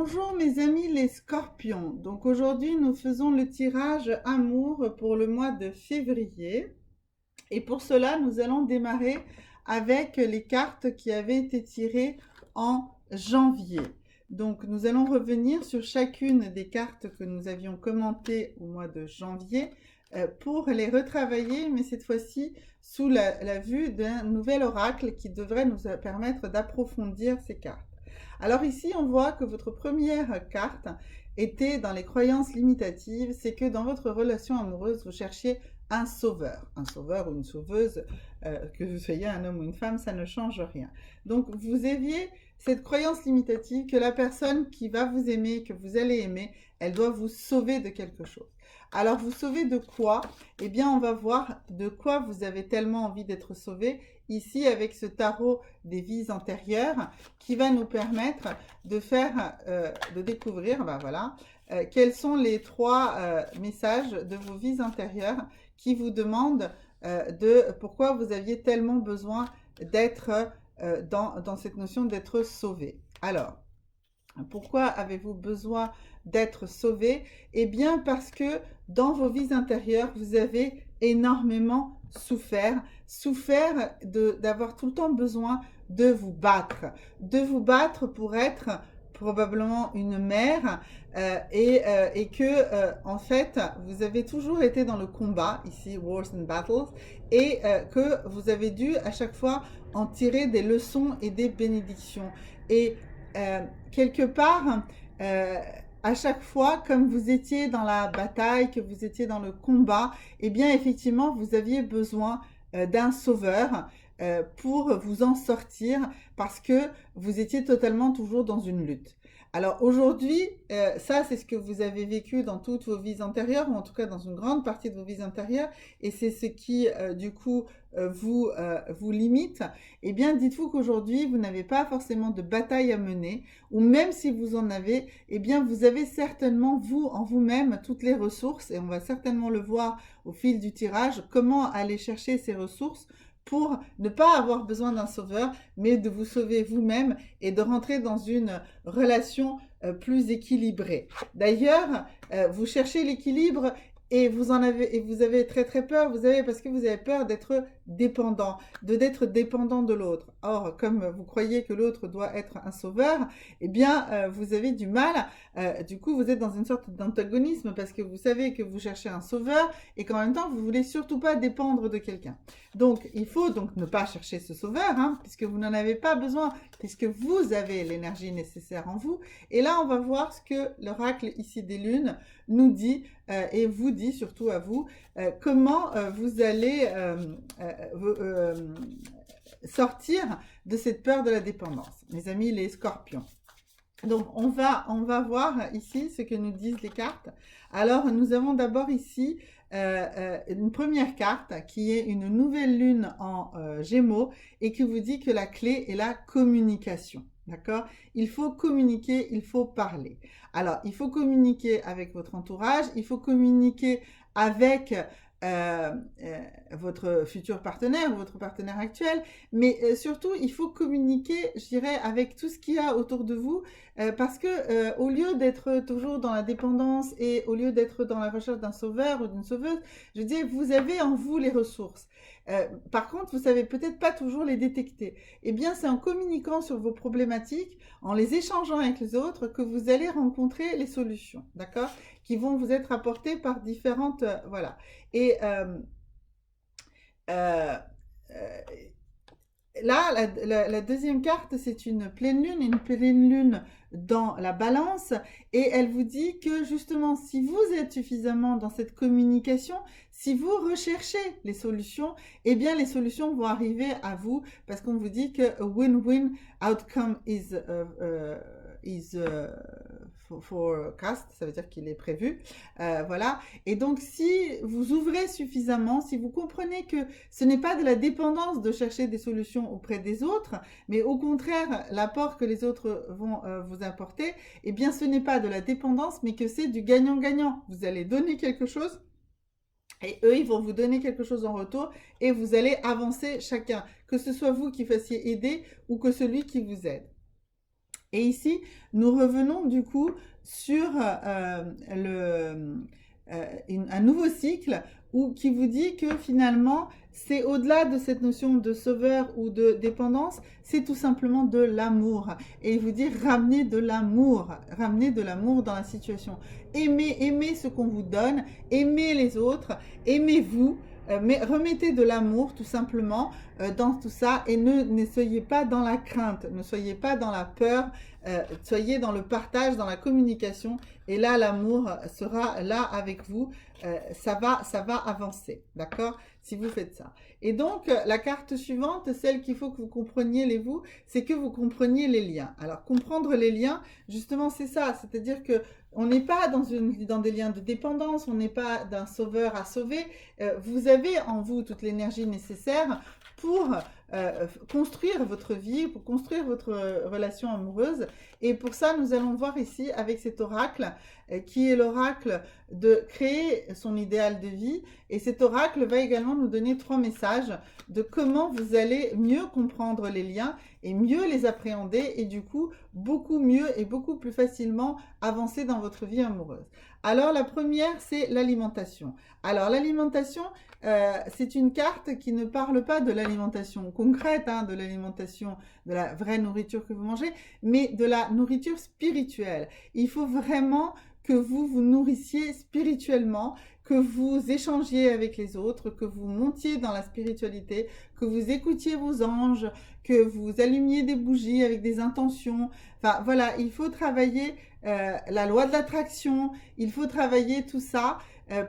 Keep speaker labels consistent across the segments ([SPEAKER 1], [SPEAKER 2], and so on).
[SPEAKER 1] Bonjour mes amis les scorpions. Donc aujourd'hui nous faisons le tirage amour pour le mois de février. Et pour cela nous allons démarrer avec les cartes qui avaient été tirées en janvier. Donc nous allons revenir sur chacune des cartes que nous avions commentées au mois de janvier pour les retravailler, mais cette fois-ci sous la vue d'un nouvel oracle qui devrait nous permettre d'approfondir ces cartes. Alors ici, on voit que votre première carte était dans les croyances limitatives, c'est que dans votre relation amoureuse, vous cherchiez un sauveur ou une sauveuse, que vous soyez un homme ou une femme, ça ne change rien. Donc vous aviez cette croyance limitative que la personne qui va vous aimer, que vous allez aimer, elle doit vous sauver de quelque chose. Alors vous sauvez de quoi? Eh bien on va voir de quoi vous avez tellement envie d'être sauvé ici avec ce tarot des vies antérieures qui va nous permettre de faire, de découvrir, ben voilà, quels sont les trois messages de vos vies antérieures qui vous demandent de pourquoi vous aviez tellement besoin d'être dans cette notion d'être sauvé. Alors, pourquoi avez-vous besoin d'être sauvé? Eh bien parce que dans vos vies intérieures, vous avez énormément souffert d'avoir tout le temps besoin de vous battre pour être probablement une mère et que en fait vous avez toujours été dans le combat ici, Wars and Battles, et que vous avez dû à chaque fois en tirer des leçons et des bénédictions. Et quelque part, à chaque fois, comme vous étiez dans la bataille, que vous étiez dans le combat, eh bien, effectivement, vous aviez besoin d'un sauveur pour vous en sortir parce que vous étiez totalement toujours dans une lutte. Alors aujourd'hui, ça c'est ce que vous avez vécu dans toutes vos vies antérieures, ou en tout cas dans une grande partie de vos vies antérieures, et c'est ce qui du coup vous limite. Eh bien dites-vous qu'aujourd'hui vous n'avez pas forcément de bataille à mener, ou même si vous en avez, eh bien vous avez certainement vous en vous-même toutes les ressources, et on va certainement le voir au fil du tirage, comment aller chercher ces ressources pour ne pas avoir besoin d'un sauveur, mais de vous sauver vous-même et de rentrer dans une relation plus équilibrée. D'ailleurs, vous cherchez l'équilibre et vous avez très très peur, vous avez, parce que vous avez peur d'être dépendant, d'être dépendant de l'autre. Or, comme vous croyez que l'autre doit être un sauveur, eh bien, vous avez du mal. Du coup, vous êtes dans une sorte d'antagonisme parce que vous savez que vous cherchez un sauveur et qu'en même temps, vous voulez surtout pas dépendre de quelqu'un. Donc, il faut donc ne pas chercher ce sauveur, hein, puisque vous n'en avez pas besoin, puisque vous avez l'énergie nécessaire en vous. Et là, on va voir ce que l'oracle ici des lunes nous dit et vous dit surtout à vous comment vous allez sortir de cette peur de la dépendance. Mes amis les scorpions. Donc on va voir ici ce que nous disent les cartes. Alors nous avons d'abord ici une première carte qui est une nouvelle lune en Gémeaux et qui vous dit que la clé est la communication. D'accord? Il faut communiquer, il faut parler. Alors, il faut communiquer avec votre entourage, il faut communiquer avec votre futur partenaire ou votre partenaire actuel, mais surtout, il faut communiquer, je dirais, avec tout ce qu'il y a autour de vous, parce que au lieu d'être toujours dans la dépendance et au lieu d'être dans la recherche d'un sauveur ou d'une sauveuse, je dis, vous avez en vous les ressources. Par contre, vous savez peut-être pas toujours les détecter. Eh bien, c'est en communiquant sur vos problématiques, en les échangeant avec les autres, que vous allez rencontrer les solutions, d'accord? Qui vont vous être apportées par différentes, voilà. Et euh, là, la deuxième carte, c'est une pleine lune dans la balance, et elle vous dit que justement, si vous êtes suffisamment dans cette communication, si vous recherchez les solutions, eh bien les solutions vont arriver à vous, parce qu'on vous dit que a win-win outcome is forecast, ça veut dire qu'il est prévu, voilà. Et donc si vous ouvrez suffisamment, si vous comprenez que ce n'est pas de la dépendance de chercher des solutions auprès des autres, mais au contraire l'apport que les autres vont vous apporter, eh bien ce n'est pas de la dépendance, mais que c'est du gagnant-gagnant. Vous allez donner quelque chose et eux, ils vont vous donner quelque chose en retour et vous allez avancer chacun, que ce soit vous qui fassiez aider ou que celui qui vous aide. Et ici, nous revenons du coup sur un nouveau cycle qui vous dit que finalement, c'est au-delà de cette notion de sauveur ou de dépendance, c'est tout simplement de l'amour. Et il vous dit ramenez de l'amour dans la situation. Aimez ce qu'on vous donne, aimez les autres, aimez-vous. Mais remettez de l'amour tout simplement dans tout ça et ne soyez pas dans la crainte, ne soyez pas dans la peur, soyez dans le partage, dans la communication et là l'amour sera là avec vous, ça va avancer, d'accord, si vous faites ça. Et donc la carte suivante, celle qu'il faut que vous compreniez les vous, c'est que vous compreniez les liens. Alors comprendre les liens, justement c'est ça, c'est-à-dire que on n'est pas dans des liens de dépendance, on n'est pas d'un sauveur à sauver. Vous avez en vous toute l'énergie nécessaire pour construire votre vie, pour construire votre relation amoureuse. Et pour ça, nous allons voir ici avec cet oracle, qui est l'oracle de créer son idéal de vie. Et cet oracle va également nous donner 3 messages de comment vous allez mieux comprendre les liens et mieux les appréhender et du coup, beaucoup mieux et beaucoup plus facilement avancer dans votre vie amoureuse. Alors, la première, c'est l'alimentation. Alors, l'alimentation, c'est une carte qui ne parle pas de l'alimentation concrète, hein, de l'alimentation, de la vraie nourriture que vous mangez, mais de la nourriture spirituelle. Il faut vraiment que vous vous nourrissiez spirituellement, que vous échangiez avec les autres, que vous montiez dans la spiritualité, que vous écoutiez vos anges, que vous allumiez des bougies avec des intentions. Enfin, voilà, il faut travailler la loi de l'attraction, il faut travailler tout ça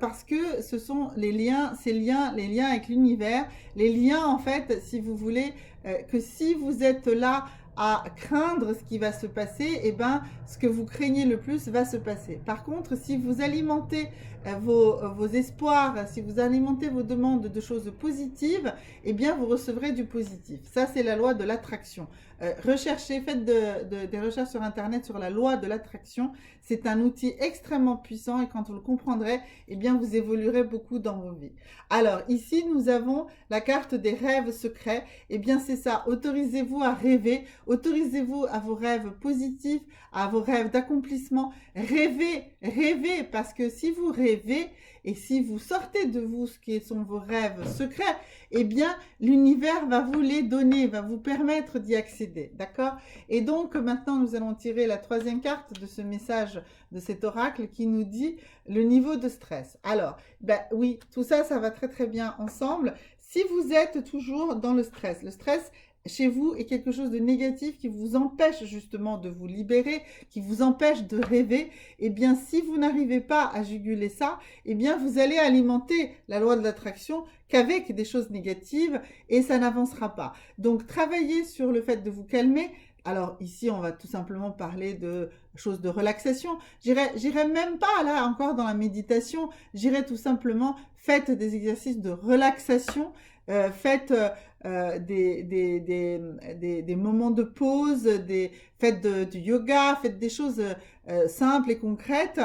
[SPEAKER 1] parce que ce sont les liens, les liens avec l'univers, les liens en fait, si vous voulez, que si vous êtes là à craindre ce qui va se passer, et ben ce que vous craignez le plus va se passer. Par contre, si vous alimentez vos espoirs, si vous alimentez vos demandes de choses positives, eh bien vous recevrez du positif. Ça, c'est la loi de l'attraction. Recherchez, faites des recherches sur Internet sur la loi de l'attraction. C'est un outil extrêmement puissant et quand vous le comprendrez, eh bien vous évoluerez beaucoup dans vos vies. Alors ici, nous avons la carte des rêves secrets. Eh bien c'est ça, autorisez-vous à rêver, autorisez-vous à vos rêves positifs, à vos rêves d'accomplissement. Rêvez, parce que si vous rêvez et si vous sortez de vous ce qui sont vos rêves secrets, eh bien l'univers va vous les donner, va vous permettre d'y accéder, d'accord? Et donc maintenant nous allons tirer la 3e carte de ce message de cet oracle qui nous dit le niveau de stress. Alors, ben oui, tout ça, ça va très très bien ensemble. Si vous êtes toujours dans le stress chez vous est quelque chose de négatif qui vous empêche justement de vous libérer, qui vous empêche de rêver, eh bien si vous n'arrivez pas à juguler ça, eh bien vous allez alimenter la loi de l'attraction qu'avec des choses négatives et ça n'avancera pas. Donc travaillez sur le fait de vous calmer. Alors ici, on va tout simplement parler de choses de relaxation. J'irai même pas là encore dans la méditation. J'irai tout simplement, faites des exercices de relaxation. Faites des moments de pause, faites du yoga, faites des choses simples et concrètes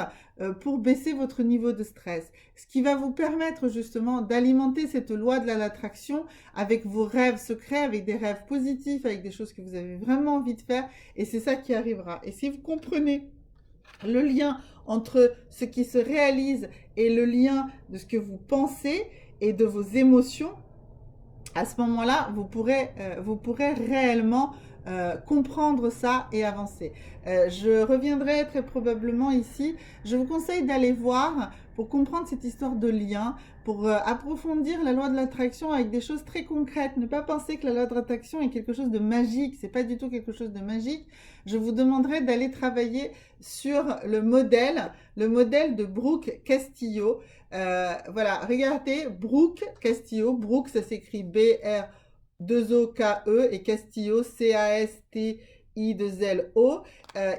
[SPEAKER 1] pour baisser votre niveau de stress. Ce qui va vous permettre justement d'alimenter cette loi de l'attraction avec vos rêves secrets, avec des rêves positifs, avec des choses que vous avez vraiment envie de faire et c'est ça qui arrivera. Et si vous comprenez le lien entre ce qui se réalise et le lien de ce que vous pensez et de vos émotions, à ce moment-là, vous pourrez réellement comprendre ça et avancer. Je reviendrai très probablement ici. Je vous conseille d'aller voir pour comprendre cette histoire de lien, pour approfondir la loi de l'attraction avec des choses très concrètes. Ne pas penser que la loi de l'attraction est quelque chose de magique. C'est pas du tout quelque chose de magique. Je vous demanderai d'aller travailler sur le modèle de Brooke Castillo. Voilà, regardez Brooke Castillo. Brooke, ça s'écrit B-R-2-O-K-E et Castillo, C-A-S-T-I-2-L-O.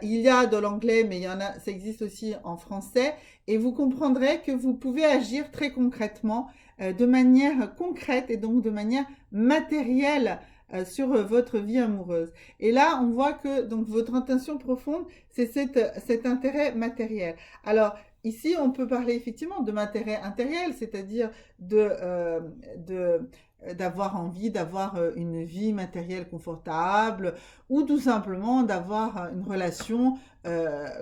[SPEAKER 1] Il y a de l'anglais, mais ça existe aussi en français. Et vous comprendrez que vous pouvez agir très concrètement, de manière concrète et donc de manière matérielle sur votre vie amoureuse. Et là, on voit que donc votre intention profonde, c'est cet intérêt matériel. Alors, ici, on peut parler effectivement de matériel intérieur, c'est-à-dire d'avoir envie d'avoir une vie matérielle confortable ou tout simplement d'avoir une relation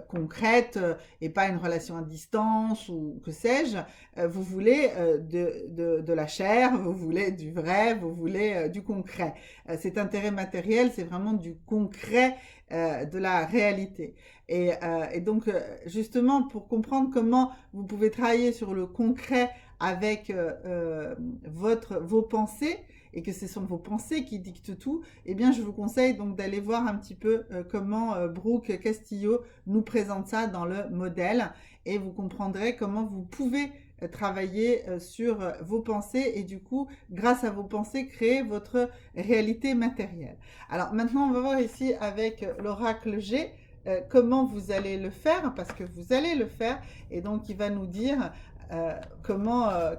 [SPEAKER 1] concrète et pas une relation à distance ou que sais-je. Vous voulez de la chair, vous voulez du vrai, vous voulez du concret. Cet intérêt matériel, c'est vraiment du concret de la réalité. Et donc, justement, pour comprendre comment vous pouvez travailler sur le concret avec vos pensées, et que ce sont vos pensées qui dictent tout, eh bien, je vous conseille donc d'aller voir un petit peu comment Brooke Castillo nous présente ça dans le modèle, et vous comprendrez comment vous pouvez travailler sur vos pensées et du coup, grâce à vos pensées, créer votre réalité matérielle. Alors maintenant, on va voir ici avec l'oracle G comment vous allez le faire, parce que vous allez le faire, et donc il va nous dire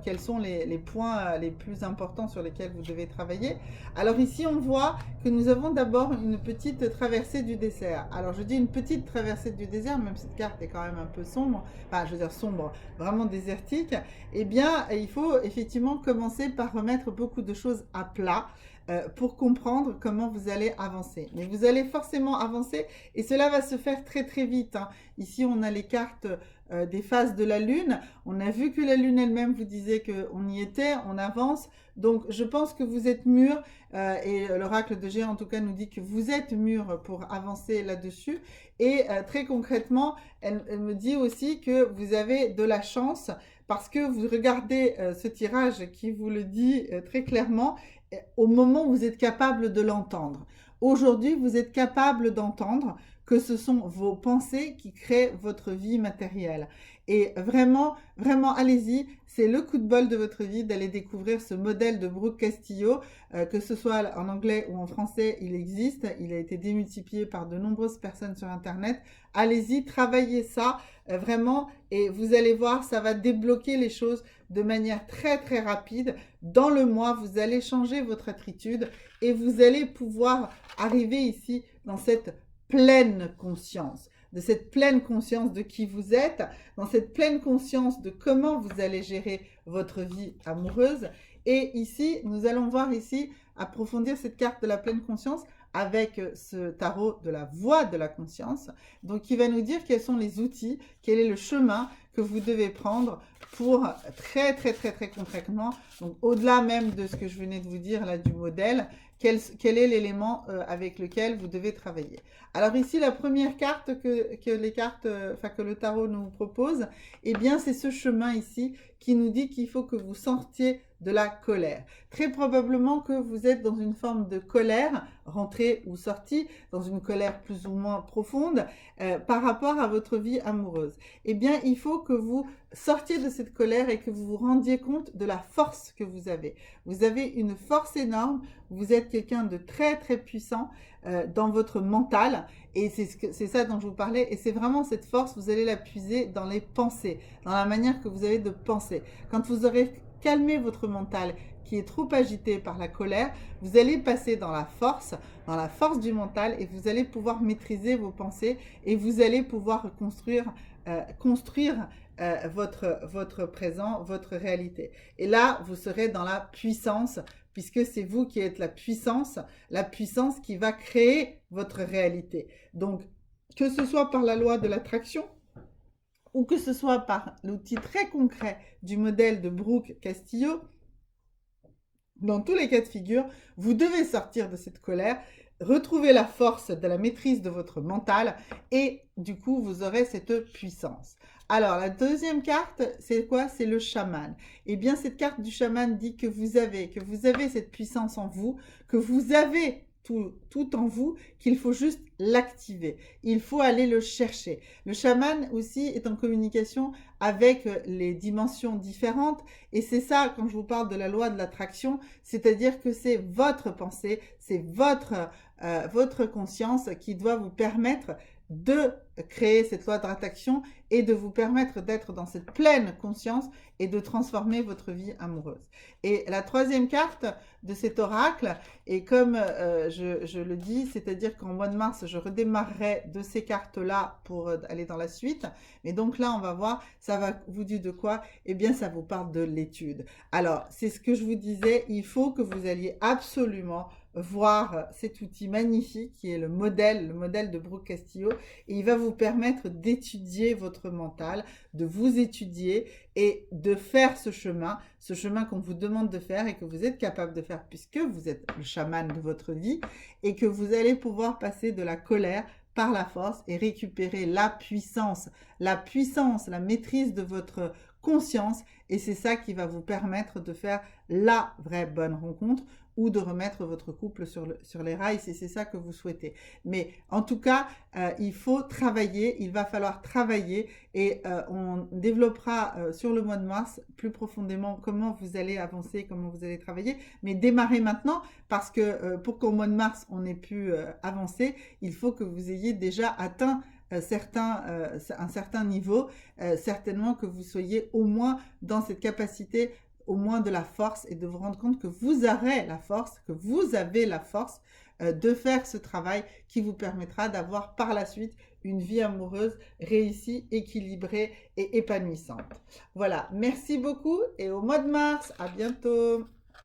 [SPEAKER 1] quels sont les points les plus importants sur lesquels vous devez travailler. Alors ici, on voit que nous avons d'abord une petite traversée du désert. Alors je dis une petite traversée du désert, même cette carte est quand même un peu sombre, enfin je veux dire sombre, vraiment désertique. Eh bien, il faut effectivement commencer par remettre beaucoup de choses à plat pour comprendre comment vous allez avancer. Mais vous allez forcément avancer et cela va se faire très très vite. Hein. Ici, on a les cartes des phases de la Lune. On a vu que la Lune elle-même vous disait qu'on y était, on avance. Donc, je pense que vous êtes mûrs et l'oracle de G en tout cas nous dit que vous êtes mûrs pour avancer là-dessus. Et très concrètement, elle me dit aussi que vous avez de la chance parce que vous regardez ce tirage qui vous le dit très clairement au moment où vous êtes capable de l'entendre. Aujourd'hui, vous êtes capable d'entendre que ce sont vos pensées qui créent votre vie matérielle. Et vraiment, vraiment, allez-y, c'est le coup de bol de votre vie d'aller découvrir ce modèle de Brooke Castillo, que ce soit en anglais ou en français, il existe, il a été démultiplié par de nombreuses personnes sur Internet. Allez-y, travaillez ça vraiment et vous allez voir, ça va débloquer les choses de manière très très rapide. Dans le mois, vous allez changer votre attitude et vous allez pouvoir arriver ici dans cette pleine conscience, de cette pleine conscience de qui vous êtes, dans cette pleine conscience de comment vous allez gérer votre vie amoureuse. Et ici, nous allons voir ici, approfondir cette carte de la pleine conscience avec ce tarot de la voie de la conscience, donc qui va nous dire quels sont les outils, quel est le chemin que vous devez prendre pour très concrètement, donc au-delà même de ce que je venais de vous dire là du modèle, quel est l'élément avec lequel vous devez travailler. Alors ici, la première carte que le tarot nous propose, eh bien c'est ce chemin ici qui nous dit qu'il faut que vous sortiez de la colère. Très probablement que vous êtes dans une forme de colère, rentrée ou sortie, dans une colère plus ou moins profonde par rapport à votre vie amoureuse. Eh bien, il faut que vous sortiez de cette colère et que vous vous rendiez compte de la force que vous avez. Vous avez une force énorme, vous êtes quelqu'un de très puissant dans votre mental et c'est ça dont je vous parlais et c'est vraiment cette force, vous allez la puiser dans les pensées, dans la manière que vous avez de penser. Quand vous aurez calmé votre mental qui est trop agité par la colère, vous allez passer dans la force du mental et vous allez pouvoir maîtriser vos pensées et vous allez pouvoir construire votre présent, votre réalité. Et là, vous serez dans la puissance, puisque c'est vous qui êtes la puissance qui va créer votre réalité. Donc, que ce soit par la loi de l'attraction, ou que ce soit par l'outil très concret du modèle de Brooke Castillo, dans tous les cas de figure, vous devez sortir de cette colère, retrouver la force de la maîtrise de votre mental et du coup, vous aurez cette puissance. Alors, la deuxième carte, c'est quoi? C'est le chaman. Eh bien, cette carte du chaman dit que vous avez cette puissance en vous, que vous avez tout en vous, qu'il faut juste l'activer. Il faut aller le chercher. Le chaman aussi est en communication avec les dimensions différentes et c'est ça quand je vous parle de la loi de l'attraction, c'est-à-dire que c'est votre pensée, c'est votre conscience qui doit vous permettre de créer cette loi d'attraction et de vous permettre d'être dans cette pleine conscience et de transformer votre vie amoureuse. Et la troisième carte de cet oracle, et comme je le dis, c'est-à-dire qu'en mois de mars, je redémarrerai de ces cartes-là pour aller dans la suite. Mais donc là, on va voir, ça va vous dire de quoi? Eh bien, ça vous parle de l'étude. Alors, c'est ce que je vous disais, il faut que vous alliez absolument voir cet outil magnifique qui est le modèle de Brooke Castillo, et il va vous permettre d'étudier votre mental, de vous étudier et de faire ce chemin qu'on vous demande de faire et que vous êtes capable de faire puisque vous êtes le chaman de votre vie, et que vous allez pouvoir passer de la colère par la force et récupérer la puissance, la maîtrise de votre conscience, et c'est ça qui va vous permettre de faire la vraie bonne rencontre ou de remettre votre couple sur les rails si c'est ça que vous souhaitez. Mais en tout cas, il faut travailler, il va falloir travailler, et on développera sur le mois de mars plus profondément comment vous allez avancer, comment vous allez travailler. Mais démarrez maintenant parce que pour qu'au mois de mars on ait pu avancer, il faut que vous ayez déjà atteint un certain niveau, certainement que vous soyez au moins dans cette capacité, au moins de la force, et de vous rendre compte que vous avez la force, de faire ce travail qui vous permettra d'avoir par la suite une vie amoureuse réussie, équilibrée et épanouissante. Voilà, merci beaucoup et au mois de mars, à bientôt.